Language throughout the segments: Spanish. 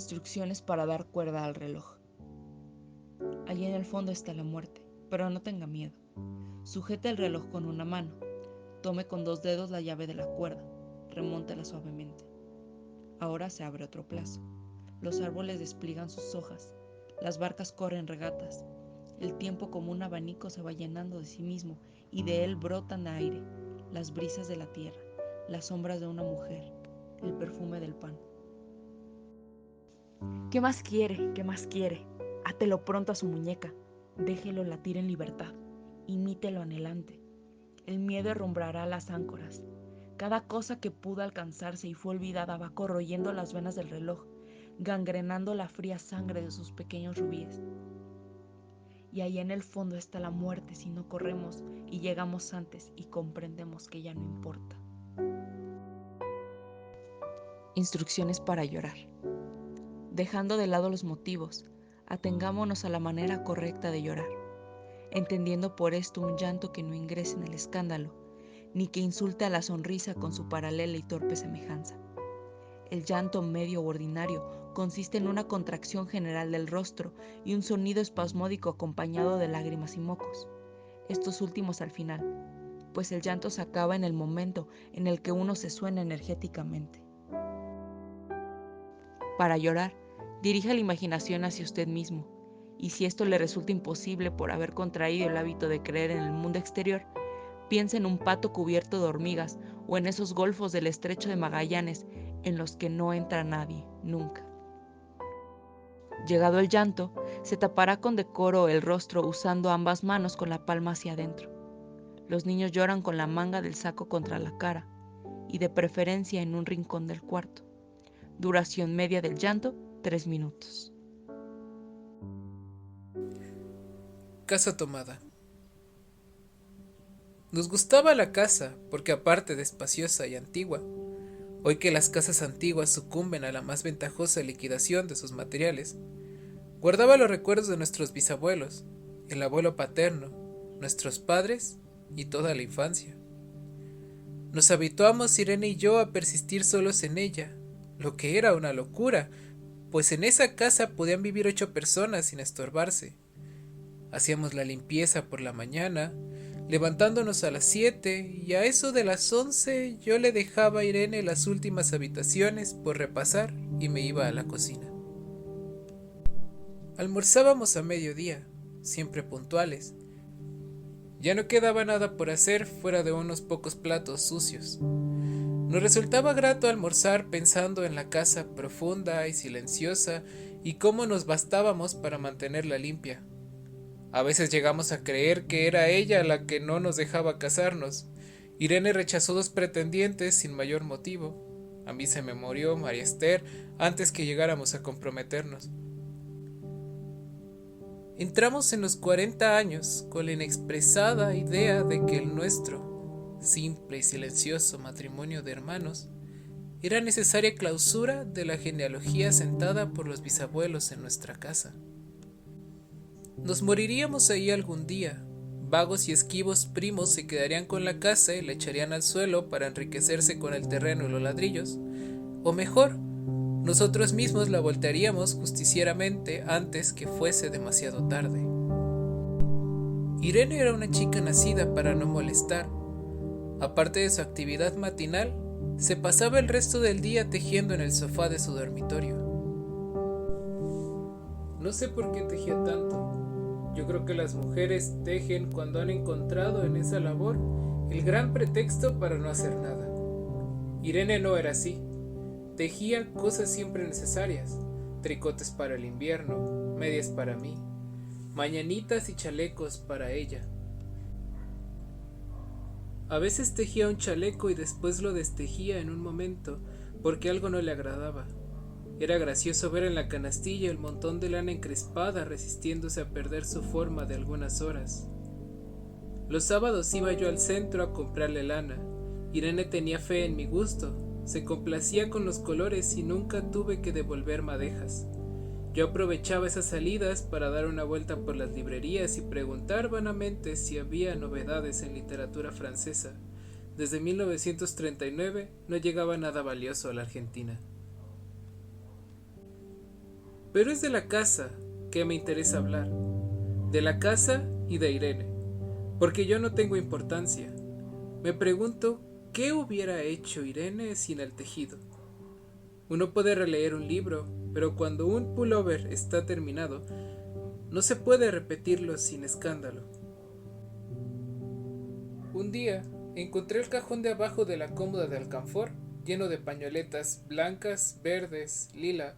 Instrucciones para dar cuerda al reloj. Allí en el fondo está la muerte, pero no tenga miedo. Sujete el reloj con una mano. Tome con 2 dedos la llave de la cuerda. Remóntela suavemente. Ahora se abre otro plazo. Los árboles despliegan sus hojas. Las barcas corren regatas. El tiempo como un abanico se va llenando de sí mismo y de él brotan aire, las brisas de la tierra, las sombras de una mujer, el perfume del pan. ¿Qué más quiere? ¿Qué más quiere? Átelo pronto a su muñeca. Déjelo latir en libertad. Imítelo anhelante. El miedo herrumbrará las áncoras. Cada cosa que pudo alcanzarse y fue olvidada va corroyendo las venas del reloj, gangrenando la fría sangre de sus pequeños rubíes. Y ahí en el fondo está la muerte si no corremos y llegamos antes y comprendemos que ya no importa. Instrucciones para llorar. Dejando de lado los motivos, atengámonos a la manera correcta de llorar, entendiendo por esto un llanto que no ingrese en el escándalo, ni que insulte a la sonrisa con su paralela y torpe semejanza. El llanto medio u ordinario consiste en una contracción general del rostro y un sonido espasmódico acompañado de lágrimas y mocos, estos últimos al final, pues el llanto se acaba en el momento en el que uno se suena energéticamente. Para llorar, dirija la imaginación hacia usted mismo, y si esto le resulta imposible por haber contraído el hábito de creer en el mundo exterior, piense en un pato cubierto de hormigas o en esos golfos del estrecho de Magallanes en los que no entra nadie, nunca. Llegado el llanto, se tapará con decoro el rostro usando ambas manos con la palma hacia adentro. Los niños lloran con la manga del saco contra la cara, y de preferencia en un rincón del cuarto. Duración media del llanto, 3 minutos. Casa tomada. Nos gustaba la casa porque aparte de espaciosa y antigua, hoy que las casas antiguas sucumben a la más ventajosa liquidación de sus materiales, guardaba los recuerdos de nuestros bisabuelos, el abuelo paterno, nuestros padres y toda la infancia. Nos habituamos Irene y yo a persistir solos en ella, lo que era una locura, pues en esa casa podían vivir 8 personas sin estorbarse. Hacíamos la limpieza por la mañana, levantándonos a las 7 y a eso de las 11 yo le dejaba a Irene las últimas habitaciones por repasar y me iba a la cocina. Almorzábamos a mediodía, siempre puntuales. Ya no quedaba nada por hacer fuera de unos pocos platos sucios. Nos resultaba grato almorzar pensando en la casa profunda y silenciosa y cómo nos bastábamos para mantenerla limpia. A veces llegamos a creer que era ella la que no nos dejaba casarnos. Irene rechazó 2 pretendientes sin mayor motivo. A mí se me murió María Esther antes que llegáramos a comprometernos. Entramos en los 40 años con la inexpresada idea de que el nuestro, simple y silencioso matrimonio de hermanos, era necesaria clausura de la genealogía sentada por los bisabuelos en nuestra casa. Nos moriríamos ahí algún día. Vagos y esquivos primos se quedarían con la casa y la echarían al suelo para enriquecerse con el terreno y los ladrillos. O mejor, nosotros mismos la voltearíamos justicieramente antes que fuese demasiado tarde. Irene era una chica nacida para no molestar. Aparte de su actividad matinal, se pasaba el resto del día tejiendo en el sofá de su dormitorio. No sé por qué tejía tanto. Yo creo que las mujeres tejen cuando han encontrado en esa labor el gran pretexto para no hacer nada. Irene no era así. Tejía cosas siempre necesarias, tricotes para el invierno, medias para mí, mañanitas y chalecos para ella. A veces tejía un chaleco y después lo destejía en un momento porque algo no le agradaba. Era gracioso ver en la canastilla el montón de lana encrespada resistiéndose a perder su forma de algunas horas. Los sábados iba yo al centro a comprarle lana. Irene tenía fe en mi gusto. Se complacía con los colores y nunca tuve que devolver madejas. Yo aprovechaba esas salidas para dar una vuelta por las librerías y preguntar vanamente si había novedades en literatura francesa. Desde 1939 no llegaba nada valioso a la Argentina. Pero es de la casa que me interesa hablar, de la casa y de Irene, porque yo no tengo importancia. Me pregunto qué hubiera hecho Irene sin el tejido. Uno puede releer un libro, pero cuando un pullover está terminado, no se puede repetirlo sin escándalo. Un día encontré el cajón de abajo de la cómoda de alcanfor lleno de pañoletas blancas, verdes, lila.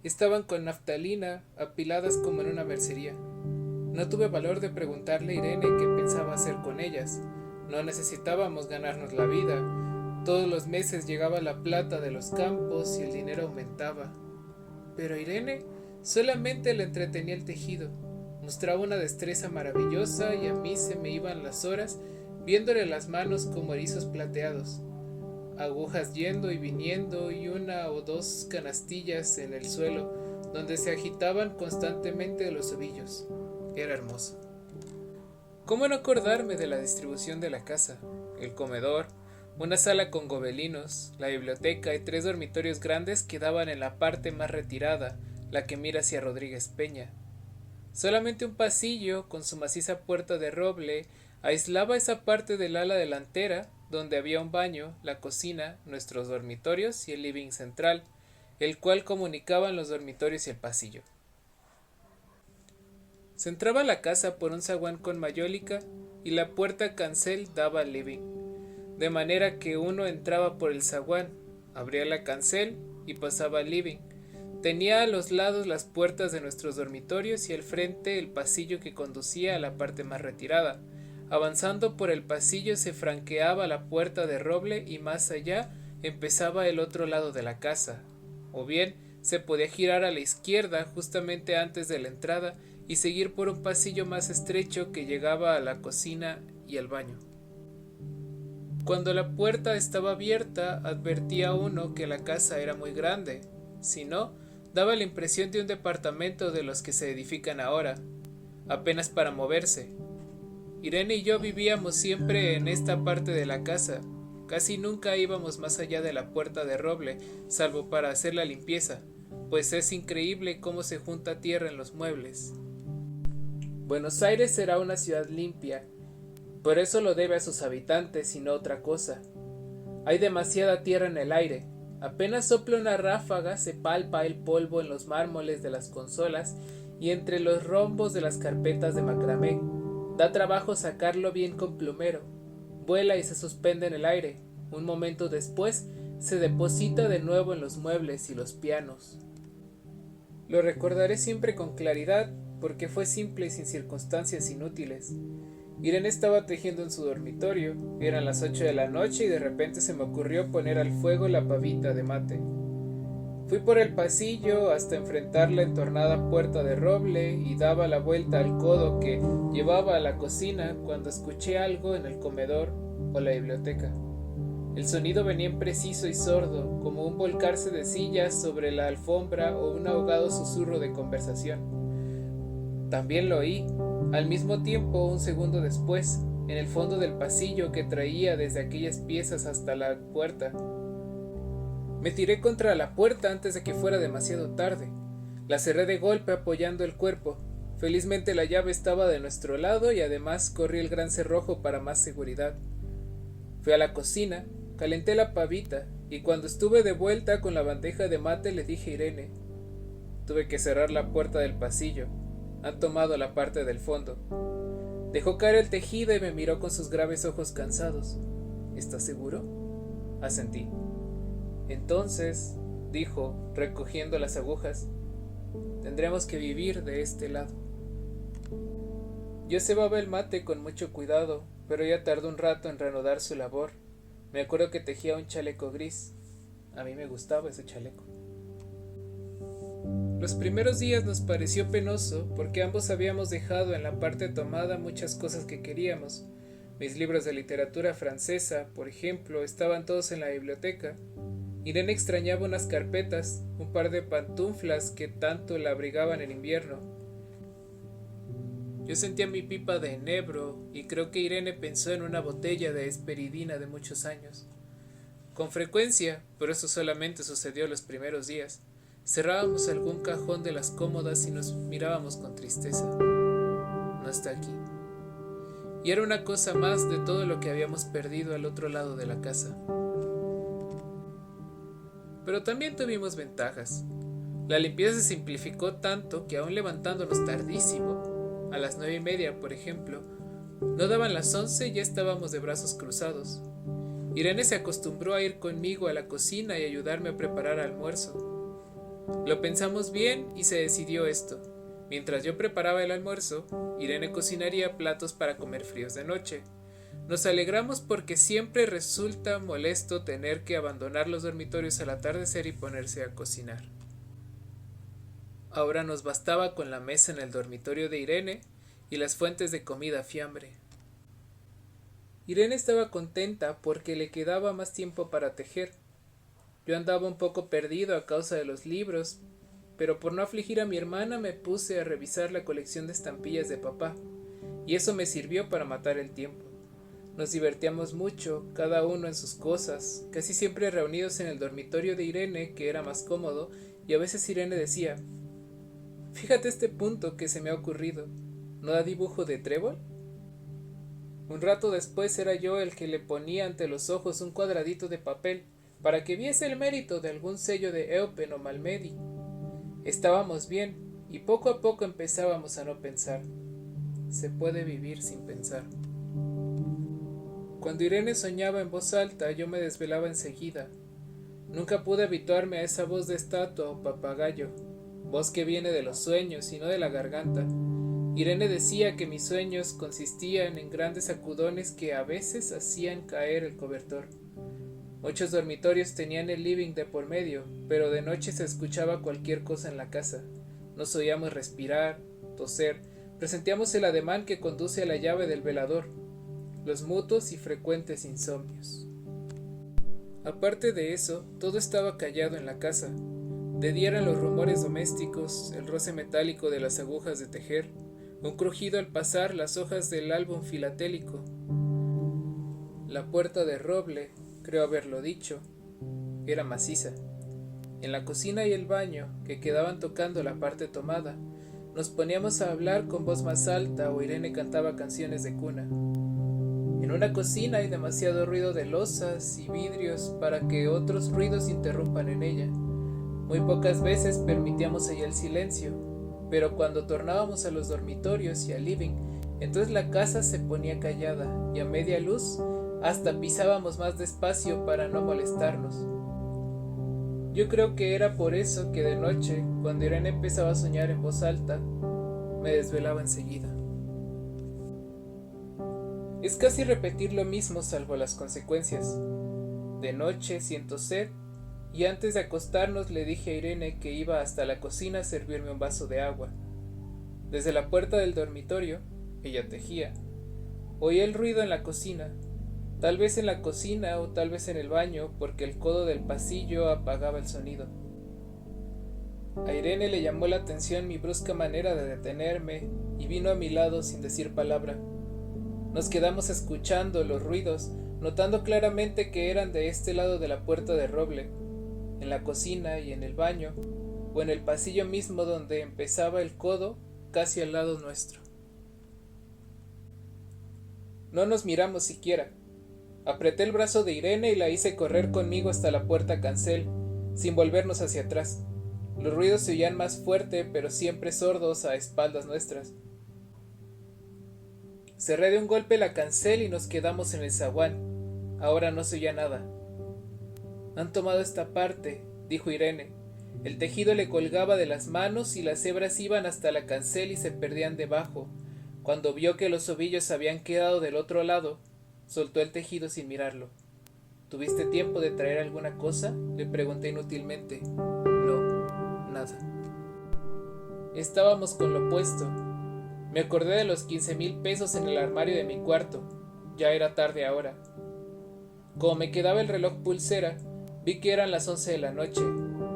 Estaban con naftalina, apiladas como en una mercería. No tuve valor de preguntarle a Irene qué pensaba hacer con ellas. No necesitábamos ganarnos la vida. Todos los meses llegaba la plata de los campos y el dinero aumentaba. Pero a Irene solamente le entretenía el tejido. Mostraba una destreza maravillosa y a mí se me iban las horas viéndole las manos como erizos plateados. Agujas yendo y viniendo y una o dos canastillas en el suelo donde se agitaban constantemente los ovillos. Era hermoso. ¿Cómo no acordarme de la distribución de la casa? El comedor, una sala con gobelinos, la biblioteca y 3 dormitorios grandes que daban en la parte más retirada, la que mira hacia Rodríguez Peña. Solamente un pasillo con su maciza puerta de roble aislaba esa parte del ala delantera donde había un baño, la cocina, nuestros dormitorios y el living central, el cual comunicaban los dormitorios y el pasillo. Se entraba a la casa por un zaguán con mayólica y la puerta cancel daba al living, de manera que uno entraba por el zaguán, abría la cancel y pasaba al living. Tenía a los lados las puertas de nuestros dormitorios y al frente el pasillo que conducía a la parte más retirada. Avanzando por el pasillo se franqueaba la puerta de roble y más allá empezaba el otro lado de la casa. O bien se podía girar a la izquierda justamente antes de la entrada y seguir por un pasillo más estrecho que llegaba a la cocina y al baño. Cuando la puerta estaba abierta advertía uno que la casa era muy grande, si no, daba la impresión de un departamento de los que se edifican ahora, apenas para moverse. Irene y yo vivíamos siempre en esta parte de la casa, casi nunca íbamos más allá de la puerta de roble, salvo para hacer la limpieza, pues es increíble cómo se junta tierra en los muebles. Buenos Aires será una ciudad limpia, por eso lo debe a sus habitantes y no otra cosa. Hay demasiada tierra en el aire, apenas sopla una ráfaga se palpa el polvo en los mármoles de las consolas y entre los rombos de las carpetas de macramé. Da trabajo sacarlo bien con plumero, vuela y se suspende en el aire, un momento después se deposita de nuevo en los muebles y los pianos. Lo recordaré siempre con claridad, porque fue simple y sin circunstancias inútiles. Irene estaba tejiendo en su dormitorio, eran las 8 de la noche y de repente se me ocurrió poner al fuego la pavita de mate. Fui por el pasillo hasta enfrentar la entornada puerta de roble y daba la vuelta al codo que llevaba a la cocina cuando escuché algo en el comedor o la biblioteca. El sonido venía impreciso y sordo, como un volcarse de sillas sobre la alfombra o un ahogado susurro de conversación. También lo oí, al mismo tiempo un segundo después, en el fondo del pasillo que traía desde aquellas piezas hasta la puerta. Me tiré contra la puerta antes de que fuera demasiado tarde. La cerré de golpe apoyando el cuerpo. Felizmente la llave estaba de nuestro lado y además corrí el gran cerrojo para más seguridad. Fui a la cocina, calenté la pavita y cuando estuve de vuelta con la bandeja de mate le dije a Irene: tuve que cerrar la puerta del pasillo. Han tomado la parte del fondo. Dejó caer el tejido y me miró con sus graves ojos cansados. ¿Estás seguro? Asentí. Entonces, dijo, recogiendo las agujas, tendremos que vivir de este lado. Yo cebaba el mate con mucho cuidado, pero ya tardó un rato en reanudar su labor. Me acuerdo que tejía un chaleco gris. A mí me gustaba ese chaleco. Los primeros días nos pareció penoso porque ambos habíamos dejado en la parte tomada muchas cosas que queríamos. Mis libros de literatura francesa, por ejemplo, estaban todos en la biblioteca. Irene extrañaba unas carpetas, un par de pantuflas que tanto la abrigaban en invierno. Yo sentía mi pipa de enebro y creo que Irene pensó en una botella de esperidina de muchos años. Con frecuencia, pero eso solamente sucedió los primeros días, Cerrábamos algún cajón de las cómodas y nos mirábamos con tristeza. No está aquí. Y era una cosa más de todo lo que habíamos perdido al otro lado de la casa. Pero también tuvimos ventajas. La limpieza se simplificó tanto que aún levantándonos tardísimo, a las 9:30 por ejemplo, no daban las 11 y ya estábamos de brazos cruzados. Irene se acostumbró a ir conmigo a la cocina y ayudarme a preparar almuerzo. Lo pensamos bien y se decidió esto. Mientras yo preparaba el almuerzo, Irene cocinaría platos para comer fríos de noche. Nos alegramos porque siempre resulta molesto tener que abandonar los dormitorios al atardecer y ponerse a cocinar. Ahora nos bastaba con la mesa en el dormitorio de Irene y las fuentes de comida a fiambre. Irene estaba contenta porque le quedaba más tiempo para tejer. Yo andaba un poco perdido a causa de los libros, pero por no afligir a mi hermana me puse a revisar la colección de estampillas de papá, y eso me sirvió para matar el tiempo. Nos divertíamos mucho, cada uno en sus cosas, casi siempre reunidos en el dormitorio de Irene, que era más cómodo, y a veces Irene decía: «Fíjate este punto que se me ha ocurrido, ¿no da dibujo de trébol?». Un rato después era yo el que le ponía ante los ojos un cuadradito de papel, para que viese el mérito de algún sello de Eupen o Malmedy. Estábamos bien, y poco a poco empezábamos a no pensar. Se puede vivir sin pensar. Cuando Irene soñaba en voz alta, yo me desvelaba enseguida. Nunca pude habituarme a esa voz de estatua o papagayo, voz que viene de los sueños y no de la garganta. Irene decía que mis sueños consistían en grandes sacudones que a veces hacían caer el cobertor. Muchos dormitorios tenían el living de por medio, pero de noche se escuchaba cualquier cosa en la casa. Nos oíamos respirar, toser, presentíamos el ademán que conduce a la llave del velador, los mutuos y frecuentes insomnios. Aparte de eso, todo estaba callado en la casa. De día eran los rumores domésticos, el roce metálico de las agujas de tejer, un crujido al pasar las hojas del álbum filatélico. La puerta de roble, creo haberlo dicho, era maciza. En la cocina y el baño, que quedaban tocando la parte tomada, nos poníamos a hablar con voz más alta o Irene cantaba canciones de cuna. En una cocina hay demasiado ruido de losas y vidrios para que otros ruidos interrumpan en ella. Muy pocas veces permitíamos allí el silencio, pero cuando tornábamos a los dormitorios y al living, entonces la casa se ponía callada y a media luz hasta pisábamos más despacio para no molestarnos. Yo creo que era por eso que de noche, cuando Irene empezaba a soñar en voz alta, me desvelaba enseguida. Es casi repetir lo mismo salvo las consecuencias. De noche siento sed y antes de acostarnos le dije a Irene que iba hasta la cocina a servirme un vaso de agua. Desde la puerta del dormitorio, ella tejía, oí el ruido en la cocina. Tal vez en la cocina o tal vez en el baño, porque el codo del pasillo apagaba el sonido. A Irene le llamó la atención mi brusca manera de detenerme y vino a mi lado sin decir palabra. Nos quedamos escuchando los ruidos, notando claramente que eran de este lado de la puerta de roble, en la cocina y en el baño, o en el pasillo mismo donde empezaba el codo, casi al lado nuestro. No nos miramos siquiera. Apreté el brazo de Irene y la hice correr conmigo hasta la puerta cancel, sin volvernos hacia atrás. Los ruidos se oían más fuerte, pero siempre sordos a espaldas nuestras. Cerré de un golpe la cancel y nos quedamos en el zaguán. Ahora no se oía nada. «Han tomado esta parte», dijo Irene. El tejido le colgaba de las manos y las hebras iban hasta la cancel y se perdían debajo. Cuando vio que los ovillos habían quedado del otro lado, soltó el tejido sin mirarlo. «¿Tuviste tiempo de traer alguna cosa?», le pregunté inútilmente. «No, nada». Estábamos con lo puesto. Me acordé de los 15,000 pesos en el armario de mi cuarto. Ya era tarde ahora. Como me quedaba el reloj pulsera, vi que eran las 11 de la noche.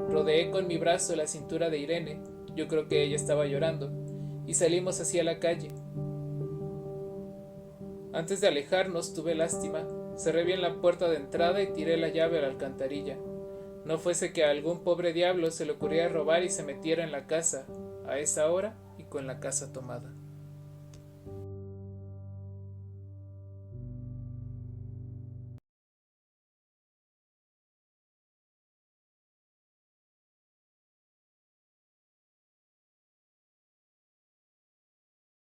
Rodeé con mi brazo la cintura de Irene, yo creo que ella estaba llorando, y salimos hacia la calle. Antes de alejarnos tuve lástima, cerré bien la puerta de entrada y tiré la llave a la alcantarilla. no fuese que a algún pobre diablo se le ocurriera robar y se metiera en la casa a esa hora y con la casa tomada.